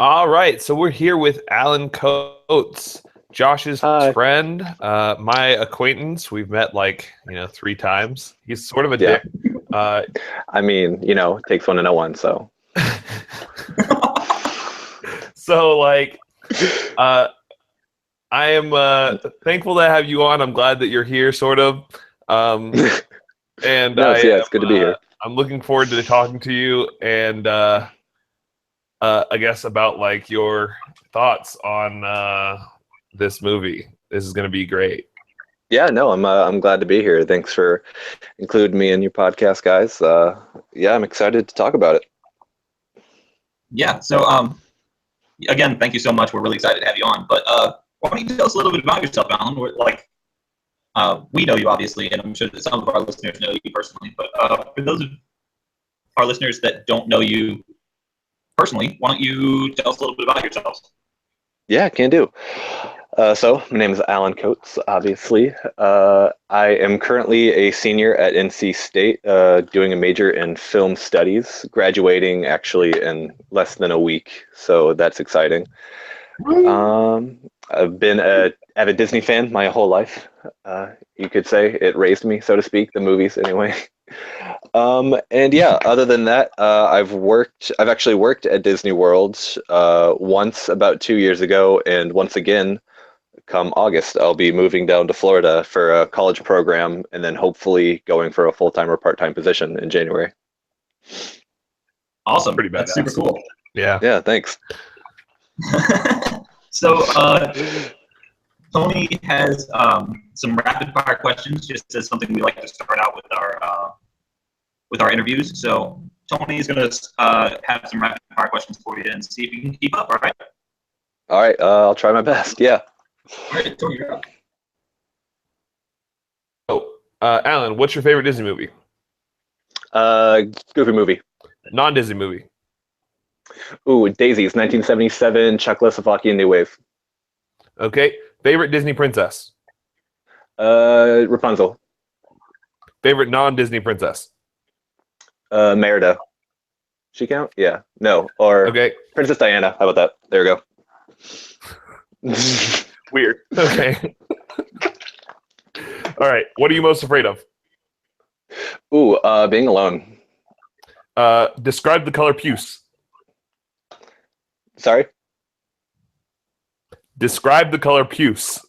All right, so we're here with Alan Coates, Josh's Hi. friend, my acquaintance. We've met like 3 times. He's sort of a Yeah. dick. Uh, I mean, it takes one to know one, so. so uh, I am thankful to have you on. I'm glad that you're here, sort of, um, and No, so yeah, it's good to be here. I'm looking forward to talking to you and I guess about like your thoughts on this movie. This is going to be great. Yeah, no, I'm glad to be here. Thanks for including me in your podcast, guys. Yeah, I'm excited to talk about it. Yeah. So, again, thank you so much. We're really excited to have you on. But why don't you tell us a little bit about yourself, Alan? We know you obviously, and I'm sure that some of our listeners know you personally. But for those of our listeners that don't know you personally, why don't you tell us a little bit about yourselves? Yeah, can do. So my name is Alan Coates, obviously. I am currently a senior at NC State, doing a major in film studies, graduating actually in less than a week, so that's exciting. I've been an avid Disney fan my whole life. You could say it raised me, so to speak, the movies anyway. And yeah, other than that, I've actually worked at Disney World once about 2 years ago, and once again, come August, I'll be moving down to Florida for a college program, and then hopefully going for a full-time or part-time position in January. Awesome. Pretty That's badass. super cool. Yeah. Yeah, thanks. So, Tony has some rapid fire questions, just as something we like to start out with our interviews. So, Tony is going to have some rapid fire questions for you and see if you can keep up. All right. All right, I'll try my best. Yeah. All right, Tony, you're up. Oh, Alan, what's your favorite Disney movie? Goofy movie. Non-Disney movie. Ooh, Daisies, 1977, Czechoslovakian New Wave. Okay. Favorite Disney princess. Rapunzel. Favorite non-Disney princess. Merida. She count? Yeah. No. Or Okay. Princess Diana. How about that? There we go. Weird. Okay. All right. What are you most afraid of? Ooh, being alone. Describe the color puce. Sorry? Describe the color puce.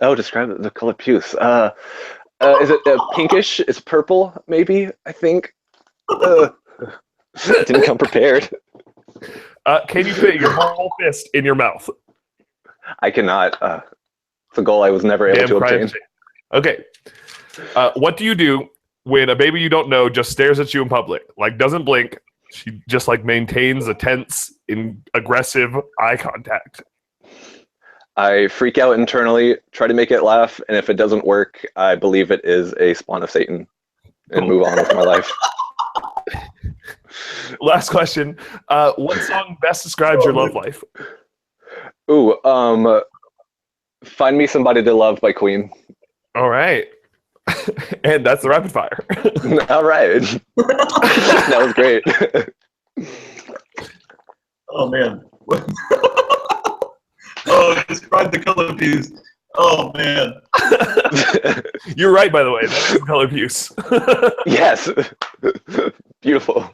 Oh, describe the color puce. Is it pinkish? It's purple, maybe, I think. Didn't come prepared. Can you fit your whole fist in your mouth? I cannot. It's a goal I was never able to obtain. Okay. What do you do when a baby you don't know just stares at you in public? Like, doesn't blink. She just like maintains a tense, aggressive eye contact. I freak out internally, try to make it laugh, and if it doesn't work, I believe it is a spawn of Satan and move on with my life. Last question. What song best describes your love life? Ooh, Find Me Somebody to Love by Queen. All right. And that's the rapid fire. All right. That was great. Oh, man. Oh, describe the color puce. Oh, man. You're right, by the way. That is the color puce. Yes. Beautiful.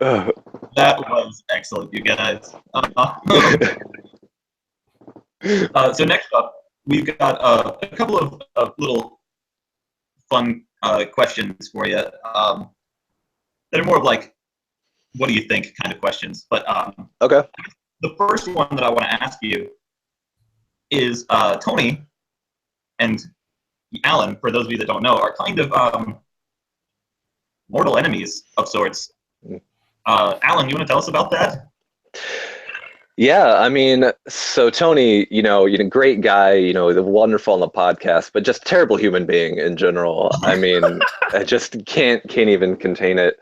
That was excellent, you guys. So next up, we've got a couple of little fun questions for you that are more of like, what do you think kind of questions. But Okay. the first one that I want to ask you is Tony and Alan, for those of you that don't know, are kind of mortal enemies of sorts. Alan, you want to tell us about that? Yeah, I mean, so Tony, you're a great guy, wonderful on the podcast, but just terrible human being in general. I mean, I just can't even contain it.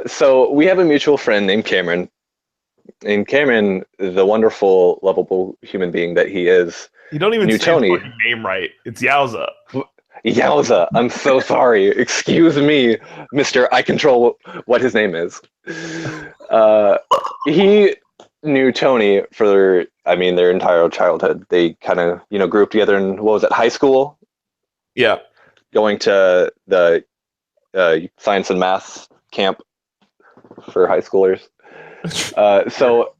So we have a mutual friend named Cameron. And Cameron, the wonderful, lovable human being that he is, You don't even knew say Tony. his fucking name right. It's Yowza. Yowza, I'm so sorry. Excuse me, Mr. I control what his name is. He knew Tony for, I mean, their entire childhood. They kind of, grew up together in, what was it, high school? Yeah. Going to the science and math camp for high schoolers. So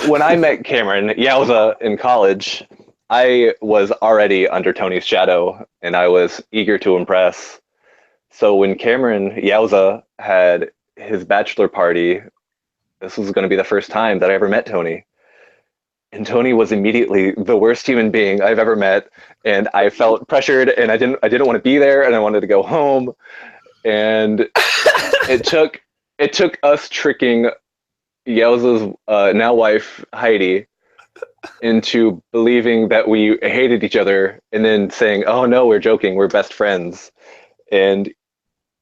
when I met Cameron Yowza in college, I was already under Tony's shadow, and I was eager to impress. So when Cameron Yowza had his bachelor party, this was going to be the first time that I ever met Tony. And Tony was immediately the worst human being I've ever met, and I felt pressured, and I didn't want to be there, and I wanted to go home. And it took us tricking Yowza's now wife Heidi into believing that we hated each other, and then saying, "Oh no, we're joking, we're best friends." And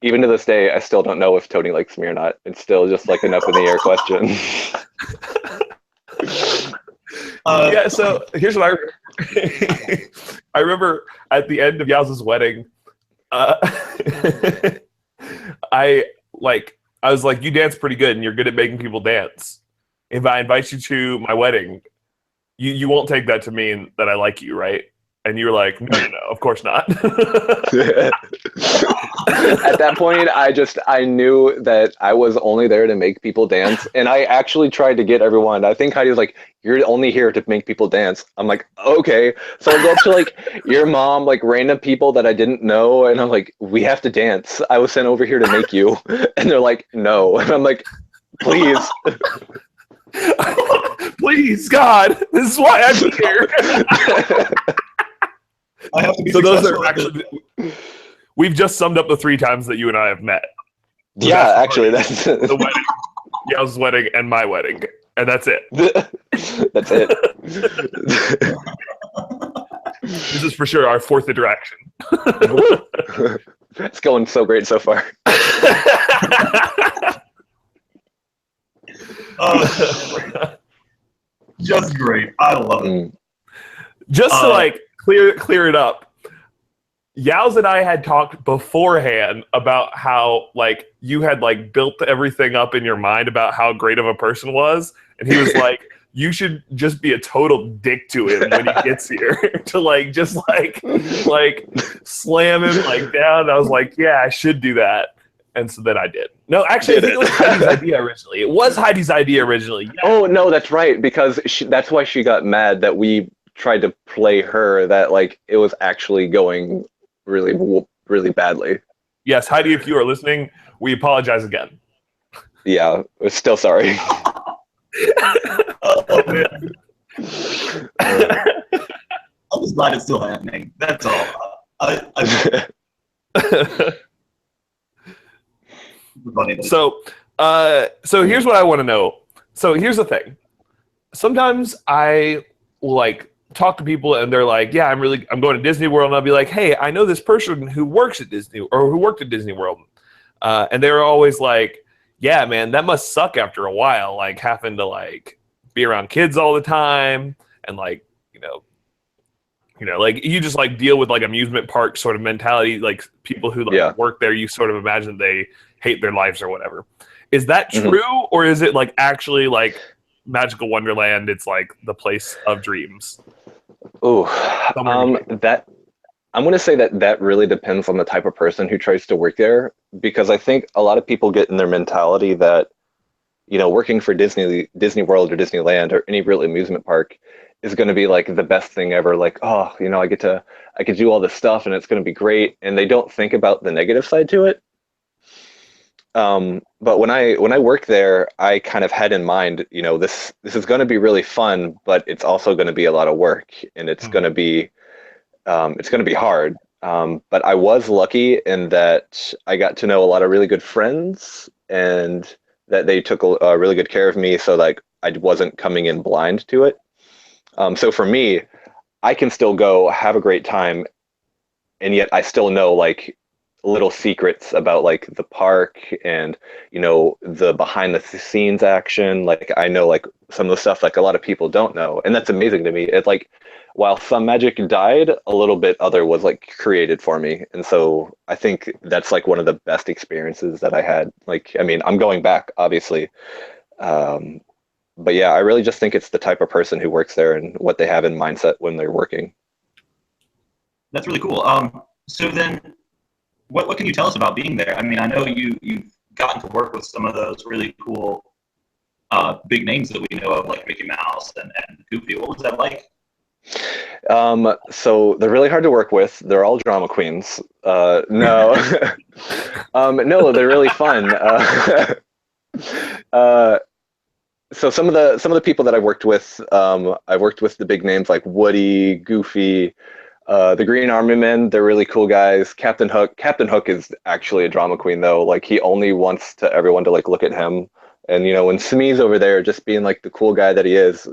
even to this day, I still don't know if Tony likes me or not. It's still just like an up in the air question. Yeah, so here's what I remember at the end of Yowza's wedding, I was like, you dance pretty good and you're good at making people dance. If I invite you to my wedding, you won't take that to mean that I like you, right? And you were like, no, of course not. At that point, I knew that I was only there to make people dance, and I actually tried to get everyone. I think Heidi was like, "You're only here to make people dance." I'm like, "Okay." So I go up to like your mom, like random people that I didn't know, and I'm like, "We have to dance. I was sent over here to make you," and they're like, "No," and I'm like, "Please." Please, God, this is why I'm here. I have to be so those successful. are actually, we've just summed up the 3 times that you and I have met. The Yeah, bachelor actually, party, that's the wedding, Yowza's wedding, and my wedding, and that's it. that's it. This is for sure our 4th interaction. It's going so great so far. Just great. I love it. Just to like clear it up, Yowza and I had talked beforehand about how like you had like built everything up in your mind about how great of a person was, and he was like, you should just be a total dick to him when he gets here to like just like slam him like down. And I was like, yeah, I should do that. And so then I did. No, actually, I think it was Heidi's idea originally. It was Heidi's idea originally. Yeah. Oh no, that's right, because that's why she got mad that we tried to play her, that like it was actually going really, really badly. Yes, Heidi, if you are listening, we apologize again. Yeah, we're still sorry. Oh, man. I'm just glad it's still happening. That's all. So here's what I want to know. So here's the thing. Sometimes I will like talk to people and they're like, yeah, I'm going to Disney World, and I'll be like, hey, I know this person who works at Disney or who worked at Disney World. And they're always like, yeah, man, that must suck after a while, like having to like be around kids all the time and like, like you just like deal with like amusement park sort of mentality, like people who like work there, you sort of imagine they hate their lives or whatever. Is that true, or is it like actually like Magical Wonderland? It's like the place of dreams. Oh, that I'm going to say that really depends on the type of person who tries to work there, because I think a lot of people get in their mentality that, working for Disney World or Disneyland or any real amusement park is going to be like the best thing ever. Like, oh, I get to do all this stuff and it's going to be great. And they don't think about the negative side to it. But when I worked there, I kind of had in mind, this is going to be really fun, but it's also going to be a lot of work, and it's going to be hard. But I was lucky in that I got to know a lot of really good friends, and that they took a really good care of me, so like I wasn't coming in blind to it. So for me, I can still go have a great time, and yet I still know like little secrets about like the park and the behind the scenes action. Like I know like some of the stuff like a lot of people don't know, and that's amazing to me. It's like while some magic died, a little bit other was like created for me, and so I think that's like one of the best experiences that I had. Like I mean, I'm going back obviously, um, but yeah, I really just think it's the type of person who works there and what they have in mindset when they're working. That's really cool. So then, what can you tell us about being there? I mean, I know you've gotten to work with some of those really cool big names that we know of, like Mickey Mouse and Goofy. What was that like? So they're really hard to work with. They're all drama queens. No, no, they're really fun. Uh, so some of the people that I worked with the big names like Woody, Goofy, the Green Army Men. They're really cool guys. Captain Hook. Captain Hook is actually a drama queen though. Like he only wants to everyone to like look at him. And when Smee's over there just being like the cool guy that he is,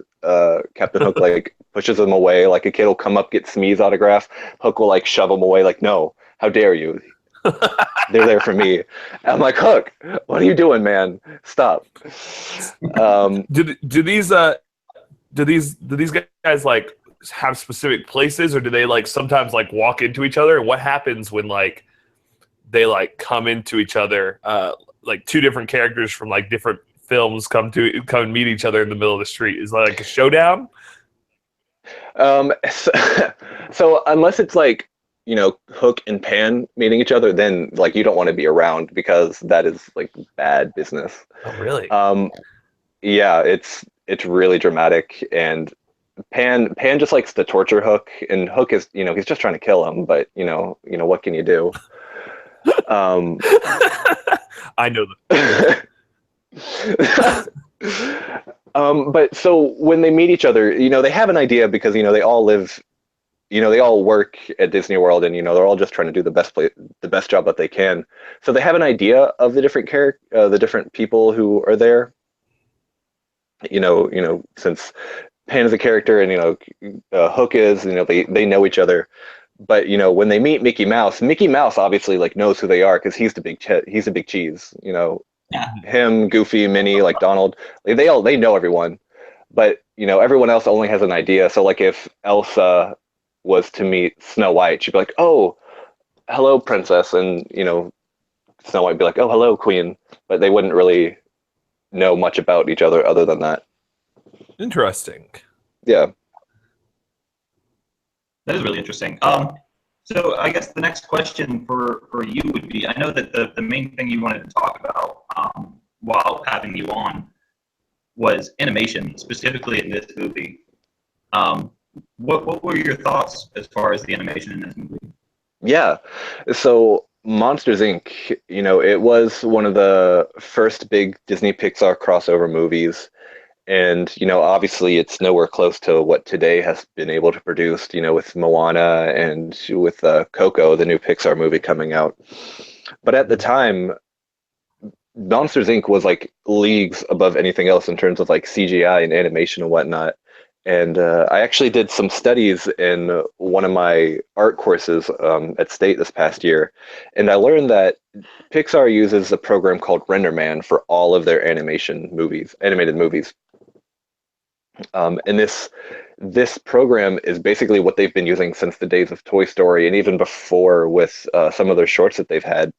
Captain Hook like pushes him away. Like a kid will come up, get Smee's autograph. Hook will like shove him away. Like, no, how dare you? They're there for me. And I'm like, Hook, what are you doing, man? Stop. Do these guys like have specific places, or do they like sometimes like walk into each other? And what happens when like they like come into each other? Like two different characters from like different films come and meet each other in the middle of the street. Is that like a showdown? So, so unless it's like, Hook and Pan meeting each other, then like you don't want to be around because that is like bad business. Oh, really? Yeah, it's really dramatic, and Pan just likes to torture Hook, and Hook is, he's just trying to kill him, but what can you do? Um, I know that. but so when they meet each other, they have an idea because they all live, they all work at Disney World, and they're all just trying to do the best job that they can. So they have an idea of the the different people who are there. Since Pan is a character, and Hook is, they know each other. But when they meet Mickey Mouse obviously like knows who they are because he's the big cheese. Yeah. Him, Goofy, Minnie, like Donald, like, they know everyone. But everyone else only has an idea. So like if Elsa was to meet Snow White, she'd be like, "Oh, hello, princess," and Snow White would be like, "Oh, hello, queen." But they wouldn't really know much about each other than that. Interesting. Yeah. That is really interesting. So I guess the next question for you would be, I know that the main thing you wanted to talk about while having you on was animation, specifically in this movie. What were your thoughts as far as the animation in this movie? Yeah. So Monsters Inc., it was one of the first big Disney Pixar crossover movies. And, obviously it's nowhere close to what today has been able to produce, with Moana and with Coco, the new Pixar movie coming out. But at the time, Monsters Inc. was like leagues above anything else in terms of like CGI and animation and whatnot. And I actually did some studies in one of my art courses at State this past year. And I learned that Pixar uses a program called RenderMan for all of their animated movies. And this program is basically what they've been using since the days of Toy Story and even before with some of their shorts that they've had.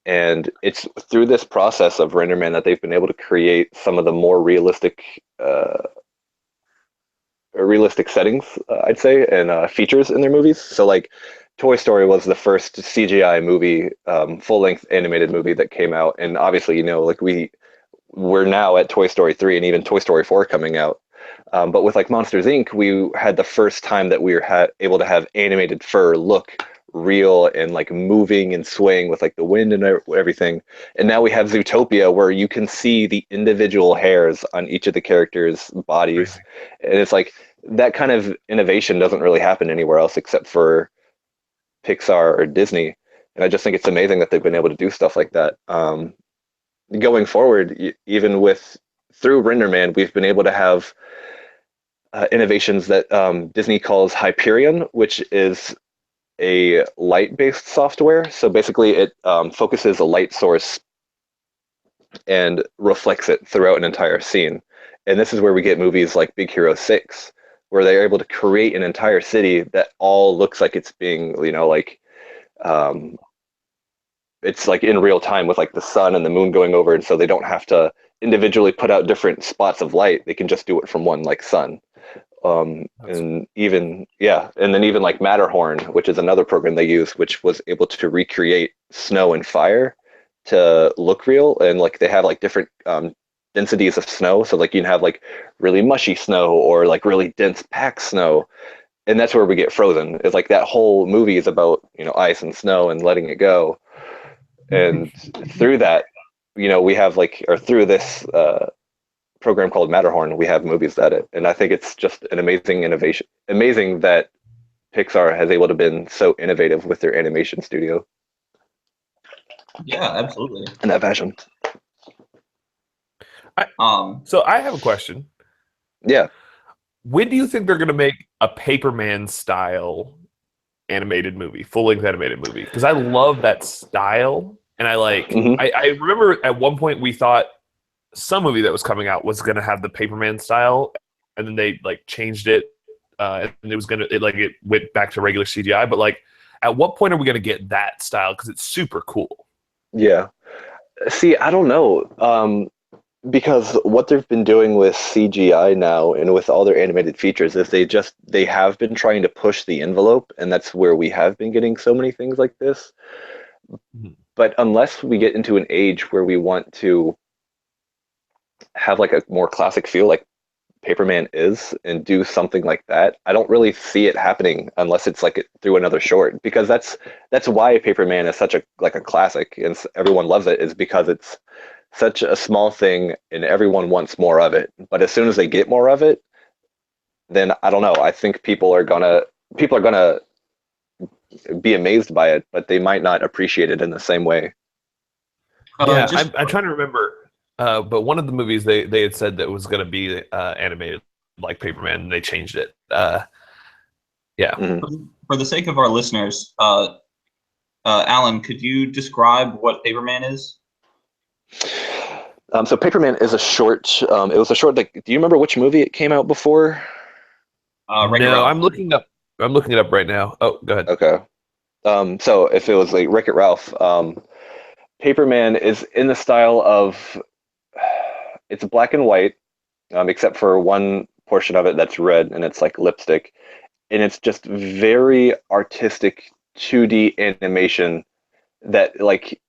And it's through this process of RenderMan that they've been able to create some of the more realistic settings, I'd say, and features in their movies. So like Toy Story was the first CGI movie, full-length animated movie that came out. And obviously, like we're now at Toy Story 3 and even Toy Story 4 coming out. But with like Monsters Inc., we had the first time that we were able to have animated fur look real and like moving and swaying with like the wind and everything. And now we have Zootopia, where you can see the individual hairs on each of the characters' bodies. Crazy. And it's like that kind of innovation doesn't really happen anywhere else except for Pixar or Disney. And I just think it's amazing that they've been able to do stuff like that. Going forward, even through RenderMan, we've been able to have innovations that Disney calls Hyperion, which is a light-based software. So basically, it focuses a light source and reflects it throughout an entire scene. And this is where we get movies like Big Hero 6, where they're able to create an entire city that all looks like it's being, um, it's like in real time with like the sun and the moon going over, and so they don't have to individually put out different spots of light. They can just do it from one like sun. And even and then even like Matterhorn, which is another program they use, which was able to recreate snow and fire to look real, and like they have like different densities of snow, so like you can have like really mushy snow or like really dense packed snow, and that's where we get Frozen. It's like that whole movie is about ice and snow and letting it go, and through that, we have like, or through this program called Matterhorn, we have movies that it, and I think it's just an amazing innovation. Amazing that Pixar has able to been so innovative with their animation studio. Yeah, absolutely. In that fashion. So I have a question. Yeah. When do you think they're going to make a Paperman style animated movie, full-length animated movie? Because I love that style, and I like. I remember at one point we thought some movie that was coming out was going to have the Paperman style, and then they like changed it, and it went back to regular CGI. But like, at what point are we going to get that style? Because it's super cool. Yeah. See, I don't know. Because what they've been doing with CGI now and with all their animated features is they have been trying to push the envelope, and that's where we have been getting so many things like this. But unless we get into an age where we want to have like a more classic feel like Paperman is and do something like that, I don't really see it happening unless it's like through another short, because that's why Paperman is such a classic and everyone loves it, is because it's such a small thing and everyone wants more of it. But as soon as they get more of it, then I don't know, I think people are gonna be amazed by it, but they might not appreciate it in the same way. I'm trying to remember, but one of the movies they had said that was going to be animated like Paperman, and they changed it. For the sake of our listeners, Alan, could you describe what Paperman is? So Paperman is a short. It was a short. Like, do you remember which movie it came out before? No, I'm looking it up right now. Oh, go ahead. Okay. So if it was like Wreck-It Ralph, Paperman is in the style of, it's black and white, except for one portion of it that's red, and it's like lipstick, and it's just very artistic 2D animation that like.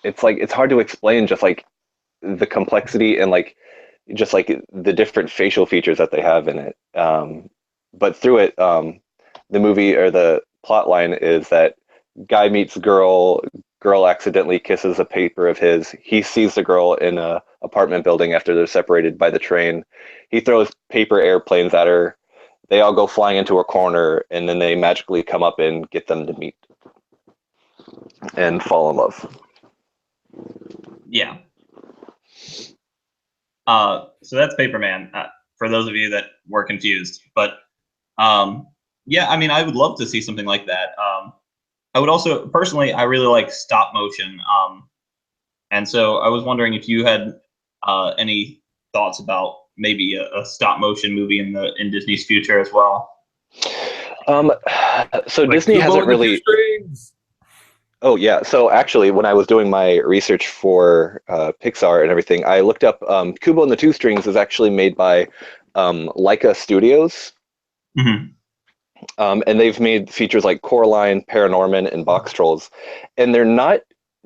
It's hard to explain, just like the complexity and like just like the different facial features that they have in it. But through it, the movie or the plot line is that guy meets girl accidentally kisses a paper of his. He sees the girl in a apartment building after they're separated by the train. He throws paper airplanes at her. They all go flying into a corner, and then they magically come up and get them to meet and fall in love. Yeah. So that's Paperman, for those of you that were confused. But yeah, I mean, I would love to see something like that. I would also, personally, I really like stop motion. And so I was wondering if you had any thoughts about maybe a stop motion movie in Disney's future as well. So like Disney hasn't really. Oh yeah, so actually when I was doing my research for Pixar and everything, I looked up Kubo and the Two Strings is actually made by Laika Studios. And they've made features like Coraline, Paranorman, and Box Trolls. And they're not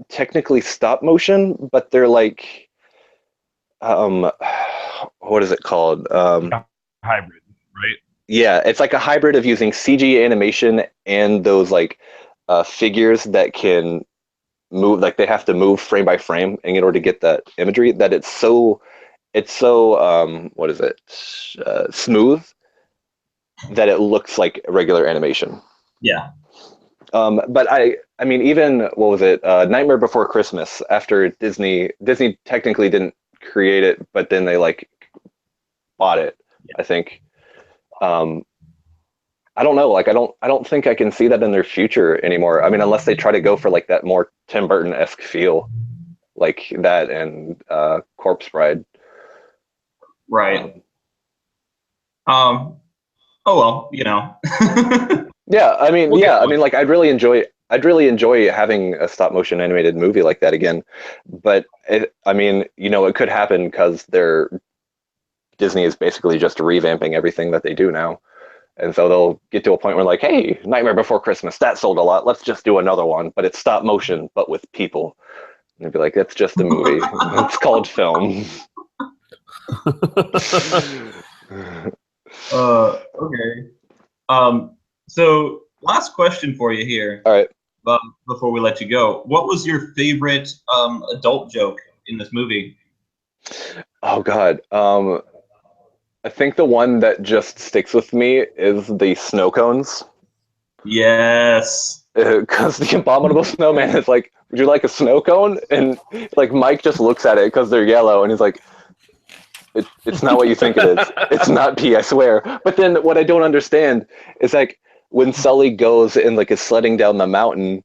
technically stop motion, but they're like, what is it called? Hybrid, right? Yeah, it's like a hybrid of using CG animation and those like figures that can move, like they have to move frame by frame in order to get that imagery, that it's so what is it, smooth, that it looks like regular animation. Yeah. But I mean, even what was it, Nightmare Before Christmas, after Disney technically didn't create it, but then they like bought it, I think. I don't know. Like, I don't think I can see that in their future anymore. I mean, unless they try to go for like that more Tim Burton-esque feel, like that and Corpse Bride. Right. Oh well, you know. Yeah, I mean, We'll get yeah, I one. mean, like, I'd really enjoy having a stop motion animated movie like that again. But I mean, you know, it could happen because Disney is basically just revamping everything that they do now. And so they'll get to a point where like, hey, Nightmare Before Christmas, that sold a lot. Let's just do another one, but it's stop motion, but with people. And they'd be like, that's just a movie. It's called film. Okay. So last question for you here. All right. Before we let you go, what was your favorite adult joke in this movie? Oh God. I think the one that just sticks with me is the snow cones. Yes. Because the abominable snowman is like, would you like a snow cone? And like Mike just looks at it because they're yellow, and he's like, it's not what you think it is. It's not pee, I swear. But then what I don't understand is like when Sully goes and like is sledding down the mountain,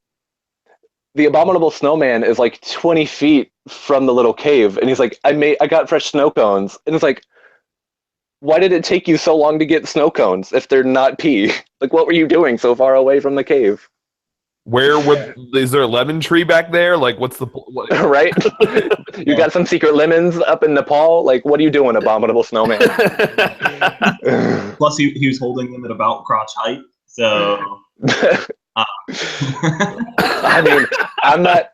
the abominable snowman is like 20 feet from the little cave, and he's like, I got fresh snow cones, and it's like, why did it take you so long to get snow cones if they're not pee? Like, what were you doing so far away from the cave? Is there a lemon tree back there? Like, what's the what? Right? You got some secret lemons up in Nepal? Like, what are you doing, abominable snowman? Plus, he was holding them at about crotch height. So. I mean,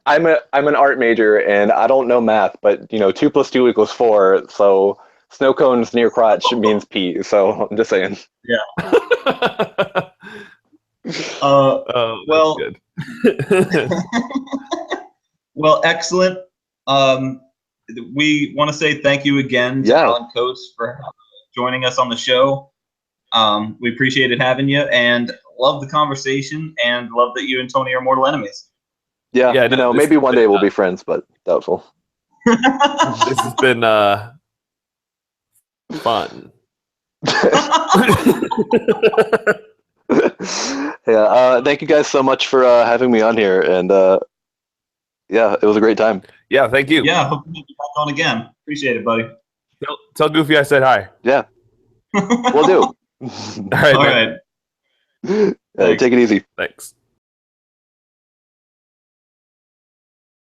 I'm an art major and I don't know math, but you know, 2 + 2 = 4. So snow cones near crotch means pee. So I'm just saying. Oh, well, good. Well, excellent. We want to say thank you again to Alan Coates for joining us on the show. We appreciated having you and love the conversation and love that you and Tony are mortal enemies. Yeah, you know, maybe one day we'll be friends, but doubtful. This has been fun. Yeah, thank you guys so much for having me on here, and yeah, it was a great time. Yeah, thank you. Yeah, hope to have you back on again. Appreciate it, buddy. Tell Goofy I said hi. Yeah, we'll do. All right. All right, take it easy. Thanks.